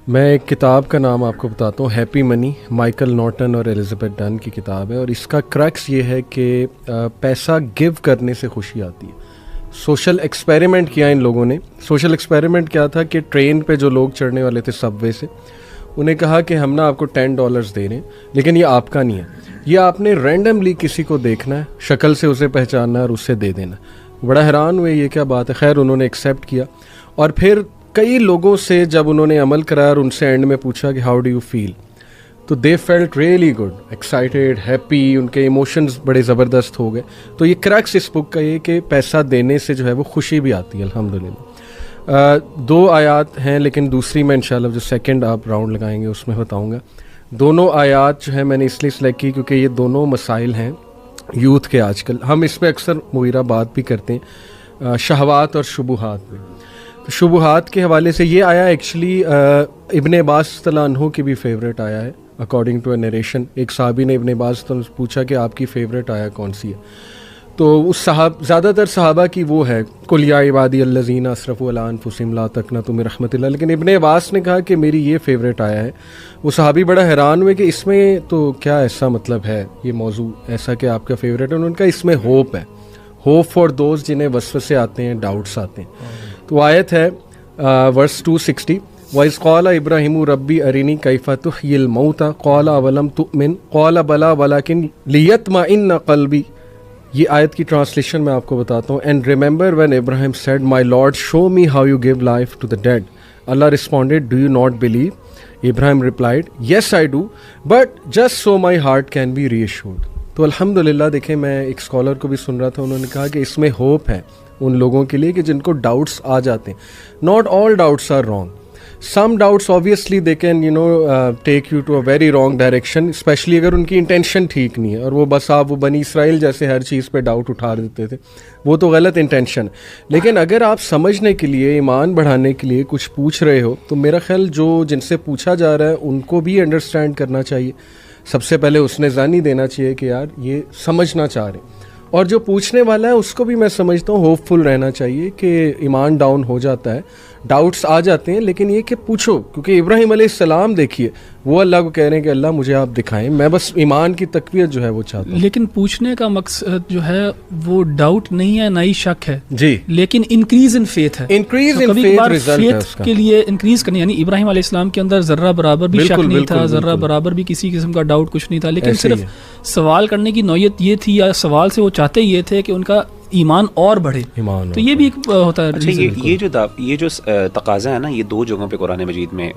میں ایک کتاب کا نام آپ کو بتاتا ہوں، ہیپی منی، مائیکل نارٹن اور ایلزبتھ ڈن کی کتاب ہے، اور اس کا کرکس یہ ہے کہ پیسہ گیو کرنے سے خوشی آتی ہے۔ سوشل ایکسپیریمنٹ کیا ان لوگوں نے۔ سوشل ایکسپیریمنٹ کیا تھا کہ ٹرین پہ جو لوگ چڑھنے والے تھے سب وے سے، انہیں کہا کہ ہم نا آپ کو $10 دے رہے ہیں، لیکن یہ آپ کا نہیں ہے، یہ آپ نے رینڈملی کسی کو دیکھنا ہے، شکل سے اسے پہچاننا ہے اور اسے دے دینا۔ بڑا حیران ہوئے یہ کیا بات ہے، خیر انہوں نے ایکسیپٹ کیا، اور پھر کئی لوگوں سے جب انہوں نے عمل کرایا اور ان سے اینڈ میں پوچھا کہ ہاؤ ڈو یو فیل، تو they felt really good, excited, happy, ان کے ایموشنز بڑے زبردست ہو گئے۔ تو یہ کریکس اس بک کا یہ کہ پیسہ دینے سے جو ہے وہ خوشی بھی آتی ہے الحمدللہ۔ 2 آیات ہیں، لیکن دوسری میں انشاءاللہ جو سیکنڈ آپ راؤنڈ لگائیں گے اس میں بتاؤں گا۔ دونوں آیات جو ہے میں نے اس لیے سلیکٹ کی کیونکہ یہ دونوں مسائل ہیں یوتھ کے آج کل، ہم اس پہ اکثر مغیرہ بات بھی کرتے ہیں، شہوات اور شبہات پہ۔ شبہات کے حوالے سے یہ آیا ایکچولی ابن عباس رضی اللہ عنہ کی بھی فیوریٹ آیا ہے، اکارڈنگ ٹو اے نریشن۔ ایک صحابی نے ابن عباس سے پوچھا کہ آپ کی فیوریٹ آیا کون سی ہے، تو اس زیادہ تر صحابہ کی وہ ہے قل یا عبادی الذین اسرفوا علی انفسہم لا تقنطوا من رحمۃ اللہ، لیکن ابن عباس نے کہا کہ میری یہ فیوریٹ آیا ہے۔ وہ صحابی بڑا حیران ہوئے کہ اس میں تو کیا ایسا مطلب ہے، یہ موضوع ایسا کہ آپ کا فیوریٹ ہے؟ انہوں نے کہا اس میں ہوپ ہے، ہوپ فار دوز جنہیں وسوسے آتے ہیں، ڈاؤٹس آتے ہیں۔ تو آیت ہے ورس 260، وَإِذْ قَالَ إِبْرَاهِيمُ رَبِّ أَرِنِي كَيْفَ تُحْيِي الْمَوْتَى قَالَ أَوَلَمْ تُؤْمِنْ قَالَ بَلَىٰ وَلَٰكِنْ لِيَطْمَئِنَّ قَلْبِي۔ یہ آیت کی ٹرانسلیشن میں آپ کو بتاتا ہوں۔ And remember when Ibrahim said my lord show me how you give life to the dead, Allah responded do you not believe, Ibrahim replied yes I do but just so my heart can be reassured. تو الحمدللہ دیکھیں، میں ایک scholar کو بھی سن رہا تھا، انہوں نے کہا کہ اس میں ہوپ ہے ان لوگوں کے لیے کہ جن کو ڈاؤٹس آ جاتے ہیں۔ Not all doubts are wrong, some doubts obviously they can take you to a very wrong direction، especially اگر ان کی انٹینشن ٹھیک نہیں ہے، اور وہ بس آپ وہ بنی اسرائیل جیسے ہر چیز پہ ڈاؤٹ اٹھا دیتے تھے، وہ تو غلط انٹینشن۔ لیکن اگر آپ سمجھنے کے لیے، ایمان بڑھانے کے لیے کچھ پوچھ رہے ہو، تو میرا خیال جن سے پوچھا جا رہا ہے ان کو بھی انڈرسٹینڈ کرنا چاہیے۔ سب سے پہلے اس نے ضانی دینا چاہیے کہ یار یہ سمجھنا چاہ رہے ہیں، اور جو پوچھنے والا ہے اس کو بھی میں سمجھتا ہوں ہوپ فل رہنا چاہیے کہ ایمان ڈاؤن ہو جاتا ہے، ڈاؤٹس آ جاتے ہیں، لیکن یہ کہ پوچھو، کیونکہ ابراہیم علیہ السلام دیکھیے وہ اللہ کو کہہ رہے ہیں کہ اللہ مجھے آپ دکھائیں، میں بس ایمان کی تقویت جو ہے وہ چاہتا ہوں۔ لیکن پوچھنے کا مقصد جو ہے وہ ڈاؤٹ نہیں ہے، نہ ہی شک ہے جی، لیکن انکریز ان فیتھ ہے، انکریز ان فیتھ کے لیے انکریز کرنی، یعنی ابراہیم علیہ السلام کے اندر ذرہ برابر بھی شک نہیں تھا، ذرہ برابر بھی کسی قسم کا ڈاؤٹ کچھ نہیں تھا، لیکن صرف سوال کرنے کی نوعیت یہ تھی، یا سوال سے وہ چاہتے یہ تھے کہ ان کا ایمان اور بڑھے، تو یہ بھی ایک ہوتا ہے۔ اچھا، یہ جو تقاضا ہے نا، یہ 2 جگہوں پہ قرآن مجید میں